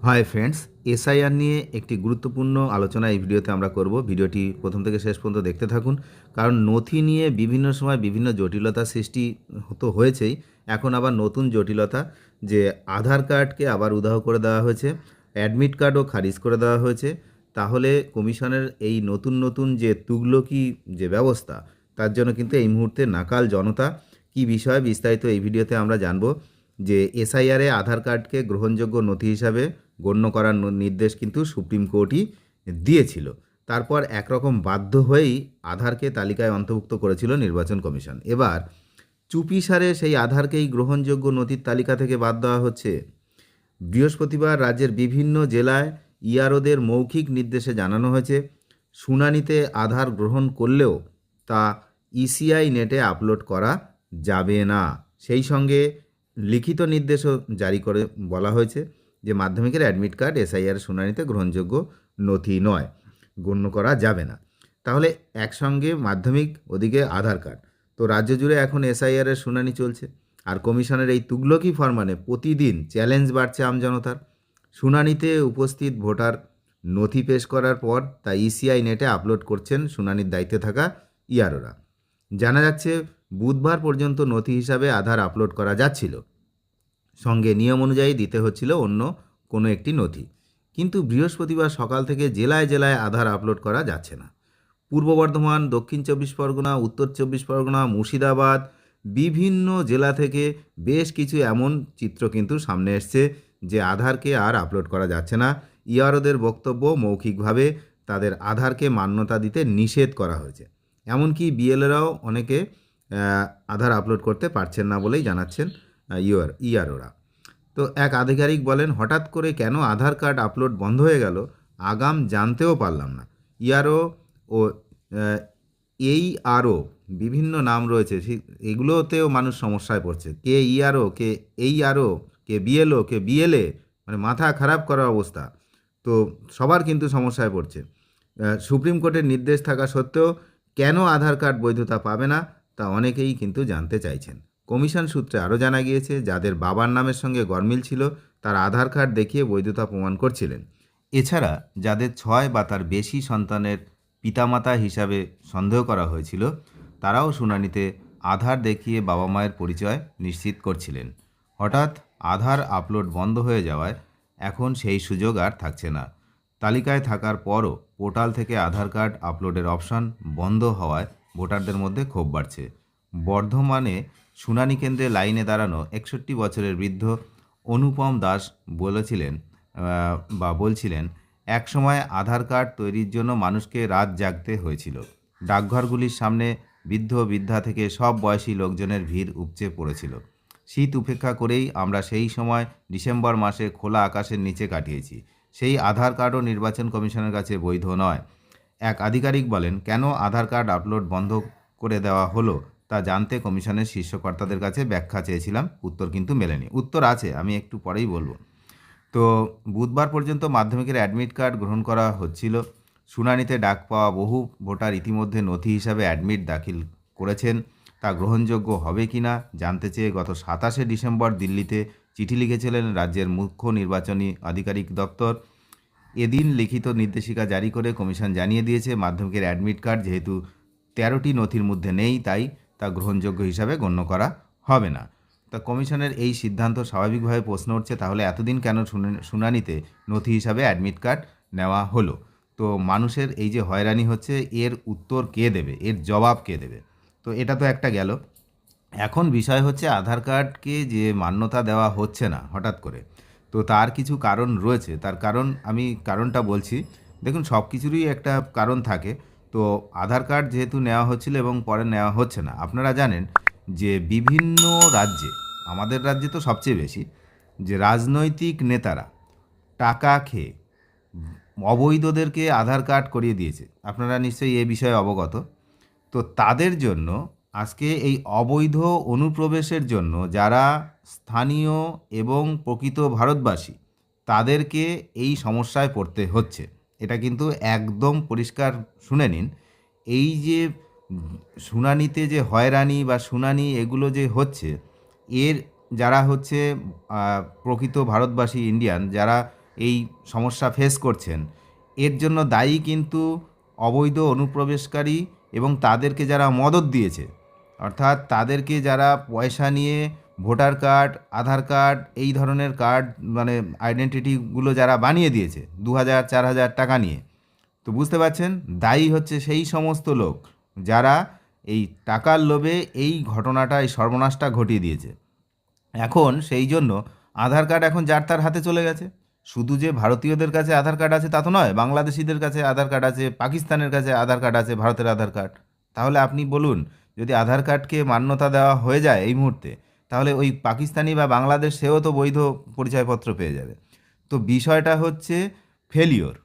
Hi friends, SIR নিয়ে একটি গুরুত্বপূর্ণ আলোচনা এই ভিডিওতে আমরা করব। ভিডিওটি প্রথম থেকে শেষ পর্যন্ত দেখতে থাকুন, কারণ নথি নিয়ে বিভিন্ন সময় বিভিন্ন জটিলতা সৃষ্টি তো হয়েছেই। এখন আবার নতুন জটিলতা যে আধার কার্ডকে আবার উধাও করে দেওয়া হয়েছে, অ্যাডমিট কার্ডও খারিজ করে দেওয়া হয়েছে। তাহলে কমিশনের এই নতুন নতুন যে তুগলকি যে ব্যবস্থা, তার জন্য কিন্তু এই মুহূর্তে নাকাল জনতা। কি বিষয়ে বিস্তারিত এই ভিডিওতে আমরা জানব। যে এসআইআরে আধার কার্ডকে গ্রহণযোগ্য নথি হিসাবে গণ্য করার নির্দেশ কিন্তু সুপ্রিম কোর্টই দিয়েছিল। তারপর একরকম বাধ্য হয়েই আধারকে তালিকায় অন্তর্ভুক্ত করেছিল নির্বাচন কমিশন। এবার চুপিসারে সেই আধারকেই গ্রহণযোগ্য নথির তালিকা থেকে বাদ দেওয়া হচ্ছে। বৃহস্পতিবার রাজ্যের বিভিন্ন জেলায় ইআরওদের মৌখিক নির্দেশে জানানো হয়েছে, শুনানিতে আধার গ্রহণ করলেও তা ইসিআই নেটে আপলোড করা যাবে না। সেই সঙ্গে লিখিত নির্দেশও জারি করে বলা হয়েছে যে মাধ্যমিকের অ্যাডমিট কার্ড এসআইআর শুনানিতে গ্রহণযোগ্য নথি নয়, গণ্য করা যাবে না। তাহলে একসঙ্গে মাধ্যমিক, ওদিকে আধার কার্ড। তো রাজ্য জুড়ে এখন এসআইআরের শুনানি চলছে, আর কমিশনের এই তুগলকি ফরমানে প্রতিদিন চ্যালেঞ্জ বাড়ছে আমজনতার। শুনানিতে উপস্থিত ভোটার নথি পেশ করার পর তা ইসিআই নেটে আপলোড করছেন শুনানির দায়িত্বে থাকা ইআরওরা। জানা যাচ্ছে বুধবার পর্যন্ত নথি হিসাবে আধার আপলোড করা যাচ্ছিল, সঙ্গে নিয়ম অনুযায়ী দিতে হচ্ছিল অন্য কোনো একটি নথি। কিন্তু বৃহস্পতিবার সকাল থেকে জেলায় জেলায় আধার আপলোড করা যাচ্ছে না। পূর্ব বর্ধমান, দক্ষিণ চব্বিশ পরগনা, উত্তর চব্বিশ পরগনা, মুর্শিদাবাদ, বিভিন্ন জেলা থেকে বেশ কিছু এমন চিত্র কিন্তু সামনে এসছে যে আধারকে আর আপলোড করা যাচ্ছে না। ইআরওদের বক্তব্য, মৌখিকভাবে তাদের আধারকে মান্যতা দিতে নিষেধ করা হয়েছে। এমনকি বিএলএরাও অনেকে আধার আপলোড করতে পারছেন না বলেই জানাচ্ছেন ইআরওরা। তো এক আধিকারিক বলেন, হঠাৎ করে কেন আধার কার্ড আপলোড বন্ধ হয়ে গেল আগাম জানতেও পারলাম না। ইআরও ও এই আরও বিভিন্ন নাম রয়েছে, এগুলোতেও মানুষ সমস্যায় পড়ছে। কে ইআরও, কে এই আরও, কে বিএলও, কে বিএলএ, মানে মাথা খারাপ করার অবস্থা। তো সবার কিন্তু সমস্যায় পড়ছে। সুপ্রিম কোর্টের নির্দেশ থাকা সত্ত্বেও কেন আধার কার্ড বৈধতা পাবে না তা অনেকেই কিন্তু জানতে চাইছেন। কমিশন সূত্রে আরও জানা গিয়েছে, যাদের বাবার নামের সঙ্গে গরমিল ছিল তার আধার কার্ড দেখিয়ে বৈধতা প্রমাণ করছিলেন। এছাড়া যাদের 6 বা তার বেশি সন্তানের পিতামাতা হিসাবে সন্দেহ করা হয়েছিল, তারাও শুনানিতে আধার দেখিয়ে বাবা মায়ের পরিচয় নিশ্চিত করছিলেন। হঠাৎ আধার আপলোড বন্ধ হয়ে যাওয়ায় এখন সেই সুযোগ আর থাকছে না। তালিকায় থাকার পরও পোর্টাল থেকে আধার কার্ড আপলোডের অপশন বন্ধ হওয়ায় ভোটারদের মধ্যে ক্ষোভ বাড়ছে। বর্ধমানে শুনানি কেন্দ্রে লাইনে দাঁড়ানো 61 বছরের বৃদ্ধ অনুপম দাস বলছিলেন, একসময় আধার কার্ড তৈরির জন্য মানুষকে রাত জাগতে হয়েছিল। ডাকঘরগুলির সামনে বৃদ্ধ বৃদ্ধা থেকে সব বয়সী লোকজনের ভিড় উপচে পড়েছিল। শীত উপেক্ষা করেই আমরা সেই সময় ডিসেম্বর মাসে খোলা আকাশের নিচে কাটিয়েছি। সেই আধার কার্ডও নির্বাচন কমিশনের কাছে বৈধ নয়। এক আধিকারিক বলেন, কেন আধার কার্ড আপলোড বন্ধ করে দেওয়া হলো তা জানতে কমিশনের শীর্ষ কর্তাদের কাছে ব্যাখ্যা চেয়েছিলাম, উত্তর কিন্তু মেলেনি। উত্তর আছে, আমি একটু পরেই বলবো। তো বুধবার পর্যন্ত মাধ্যমিকের অ্যাডমিট কার্ড গ্রহণ করা হচ্ছিল। শুনানিতে ডাক পাওয়া বহু ভোটার ইতিমধ্যে নথি হিসাবে অ্যাডমিট দাখিল করেছেন। তা গ্রহণযোগ্য হবে কি না জানতে চেয়ে গত 27শে ডিসেম্বর দিল্লিতে চিঠি লিখেছিলেন রাজ্যের মুখ্য নির্বাচনী আধিকারিক দপ্তর। এদিন লিখিত নির্দেশিকা জারি করে কমিশন জানিয়ে দিয়েছে, মাধ্যমিকের অ্যাডমিট কার্ড যেহেতু 13টি নথির মধ্যে নেই, তাই তা গ্রহণযোগ্য হিসাবে গণ্য করা হবে না। তা কমিশনের এই সিদ্ধান্ত স্বাভাবিকভাবে প্রশ্ন উঠছে, তাহলে এতদিন কেন শুনানিতে নথি হিসাবে অ্যাডমিট কার্ড নেওয়া হলো? তো মানুষের এই যে হয়রানি হচ্ছে, এর উত্তর কে দেবে, এর জবাব কে দেবে? তো এটা তো একটা গেল। এখন বিষয় হচ্ছে আধার কার্ডকে যে মান্যতা দেওয়া হচ্ছে না হঠাৎ করে, তো তার কিছু কারণ রয়েছে। তার কারণটা বলছি। দেখুন, সব কিছুরই একটা কারণ থাকে। তো আধার কার্ড যেহেতু নেওয়া হচ্ছিল এবং পরে নেওয়া হচ্ছে না, আপনারা জানেন যে বিভিন্ন রাজ্যে, আমাদের রাজ্যে তো সবচেয়ে বেশি, যে রাজনৈতিক নেতারা টাকা খেয়ে অবৈধদেরকে আধার কার্ড করিয়ে দিয়েছে। আপনারা নিশ্চয়ই এ বিষয়ে অবগত। তো তাদের জন্য আজকে এই অবৈধ অনুপ্রবেশের জন্য যারা স্থানীয় এবং প্রকৃত ভারতবাসী, তাদেরকে এই সমস্যায় পড়তে হচ্ছে। এটা কিন্তু একদম পরিষ্কার শুনে নিন। এই যে শুনানিতে যে হয়রানি বা শুনানি এগুলো যে হচ্ছে, এর যারা হচ্ছে প্রকৃত ভারতবাসী ইন্ডিয়ান, যারা এই সমস্যা ফেস করছেন, এর জন্য দায়ী কিন্তু অবৈধ অনুপ্রবেশকারী এবং তাদেরকে যারা মদত দিয়েছে, অর্থাৎ তাদেরকে যারা পয়সা নিয়ে ভোটার কার্ড, আধার কার্ড, এই ধরনের কার্ড মানে আইডেন্টিটিগুলো যারা বানিয়ে দিয়েছে 2,000 4,000 টাকা নিয়ে। তো বুঝতে পারছেন, দায়ী হচ্ছে সেই সমস্ত লোক যারা এই টাকার লোভে এই ঘটনাটা, এই সর্বনাশটা ঘটিয়ে দিয়েছে। এখন সেই জন্য আধার কার্ড এখন যার তার হাতে চলে গেছে। শুধু যে ভারতীয়দের কাছে আধার কার্ড আছে তা তো নয়, বাংলাদেশিদের কাছে আধার কার্ড আছে, পাকিস্তানের কাছে আধার কার্ড আছে, ভারতের আধার কার্ড। তাহলে আপনি বলুন, যদি আধার কার্ডকে মান্যতা দেওয়া হয়ে যায় এই মুহূর্তে, তাহলে ওই পাকিস্তানি বা বাংলাদেশ সেও তো বৈধ পরিচয়পত্র পেয়ে যাবে। তো বিষয়টা হচ্ছে ফেলিওর,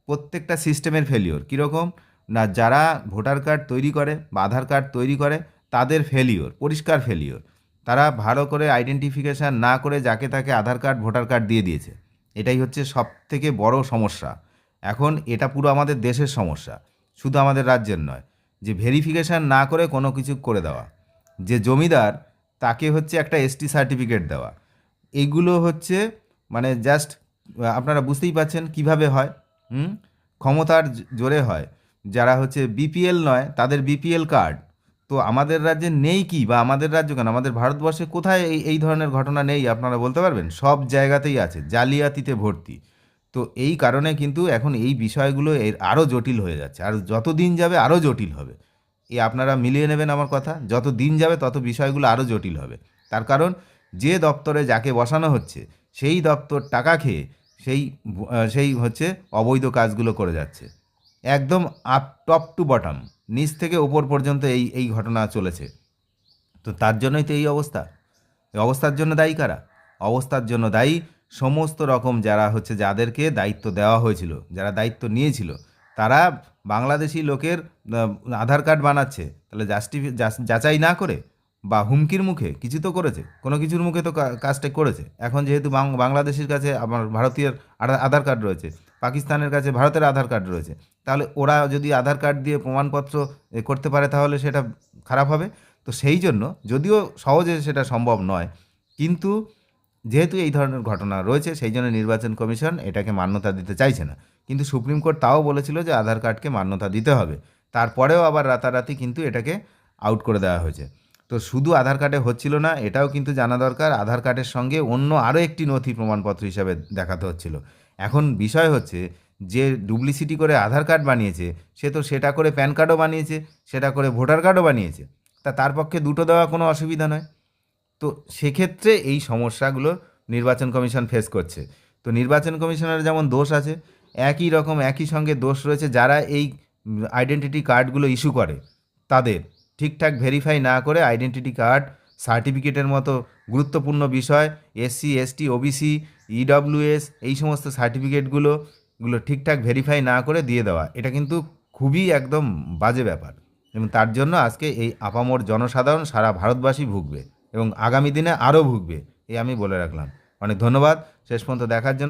প্রত্যেকটা সিস্টেমের ফেলিওর। কীরকম না, যারা ভোটার কার্ড তৈরি করে বা আধার কার্ড তৈরি করে তাদের ফেলিওর, পরিষ্কার ফেলিওর। তারা ভালো করে আইডেন্টিফিকেশান না করে যাকে তাকে আধার কার্ড, ভোটার কার্ড দিয়ে দিয়েছে। এটাই হচ্ছে সবথেকে বড় সমস্যা। এখন এটা পুরো আমাদের দেশের সমস্যা, শুধু আমাদের রাজ্যের নয়, যে ভেরিফিকেশান না করে কোনো কিছু করে দেওয়া। যে জমিদার, তাকে হচ্ছে একটা এসটি সার্টিফিকেট দেওয়া। এইগুলো হচ্ছে মানে জাস্ট আপনারা বুঝতেই পারছেন কিভাবে হয়। ক্ষমতার জোরে হয়। যারা হচ্ছে বিপিএল নয়, তাদের বিপিএল কার্ড। তো আমাদের রাজ্যে নেই কি, বা আমাদের রাজ্য কেন, আমাদের ভারতবর্ষে কোথায় এই ধরনের ঘটনা নেই আপনারা বলতে পারবেন? সব জায়গাতেই আছে, জালিয়াতিতে ভর্তি। তো এই কারণে কিন্তু এখন এই বিষয়গুলো এর আরও জটিল হয়ে যাচ্ছে, আর যত দিন যাবে আরও জটিল হবে। আপনারা মিলিয়ে নেবেন আমার কথা, যত দিন যাবে তত বিষয়গুলো আরও জটিল হবে। তার কারণ যে দপ্তরে যাকে বসানো হচ্ছে সেই দপ্তর টাকা খেয়ে সেই হচ্ছে অবৈধ কাজগুলো করে যাচ্ছে। একদম আপ টপ টু বটম, নিচ থেকে ওপর পর্যন্ত এই ঘটনা চলেছে। তো তার জন্যই তো এই অবস্থা। এই অবস্থার জন্য দায়ী কারা? অবস্থার জন্য দায়ী সমস্ত রকম যারা হচ্ছে, যাদেরকে দায়িত্ব দেওয়া হয়েছিল, যারা দায়িত্ব নিয়েছিল, তারা বাংলাদেশি লোকের আধার কার্ড বানাচ্ছে, তাহলে যাচাই না করে বা হুমকির মুখে কিছু তো করেছে, কোনো কিছুর মুখে তো কাজটা করেছে। এখন যেহেতু বাংলাদেশের কাছে আমার ভারতীয় আধার কার্ড রয়েছে, পাকিস্তানের কাছে ভারতের আধার কার্ড রয়েছে, তাহলে ওরা যদি আধার কার্ড দিয়ে প্রমাণপত্র করতে পারে তাহলে সেটা খারাপ হবে। তো সেই জন্য, যদিও সহজে সেটা সম্ভব নয়, কিন্তু যেহেতু এই ধরনের ঘটনা রয়েছে, সেই জন্য নির্বাচন কমিশন এটাকে মান্যতা দিতে চাইছে না। কিন্তু সুপ্রিম কোর্ট তাও বলেছিল যে আধার কার্ডকে মান্যতা দিতে হবে। তারপরেও আবার রাতারাতি কিন্তু এটাকে আউট করে দেওয়া হয়েছে। তো শুধু আধার কার্ডে হচ্ছিল না, এটাও কিন্তু জানা দরকার, আধার কার্ডের সঙ্গে অন্য আরও একটি নথি প্রমাণপত্র হিসাবে দেখাতে হচ্ছিল। এখন বিষয় হচ্ছে, যে ডুপ্লিসিটি করে আধার কার্ড বানিয়েছে, সে তো সেটা করে প্যান কার্ডও বানিয়েছে, সেটা করে ভোটার কার্ডও বানিয়েছে। তার পক্ষে দুটো দেওয়া কোনো অসুবিধা নয়। তো সেক্ষেত্রে এই সমস্যাগুলো নির্বাচন কমিশন ফেস করছে। তো নির্বাচন কমিশনের যেমন দোষ আছে, একই রকম একই সঙ্গে দোষ রয়েছে যারা এই আইডেন্টিটি কার্ডগুলো ইস্যু করে, তাদের ঠিকঠাক ভেরিফাই না করে আইডেন্টিটি কার্ড, সার্টিফিকেটের মতো গুরুত্বপূর্ণ বিষয়, এসসি এসটি ওবিসি ইডব্লিউএস, এই সমস্ত সার্টিফিকেটগুলো ঠিকঠাক ভেরিফাই না করে দিয়ে দেওয়া, এটা কিন্তু খুবই একদম বাজে ব্যাপার। এবং তার জন্য আজকে এই আপামর জনসাধারণ, সারা ভারতবাসী ভুগবে এবং আগামী দিনে আরও ভুগবে, এই আমি বলে রাখলাম। অনেক ধন্যবাদ শেষ পর্যন্ত দেখার জন্য।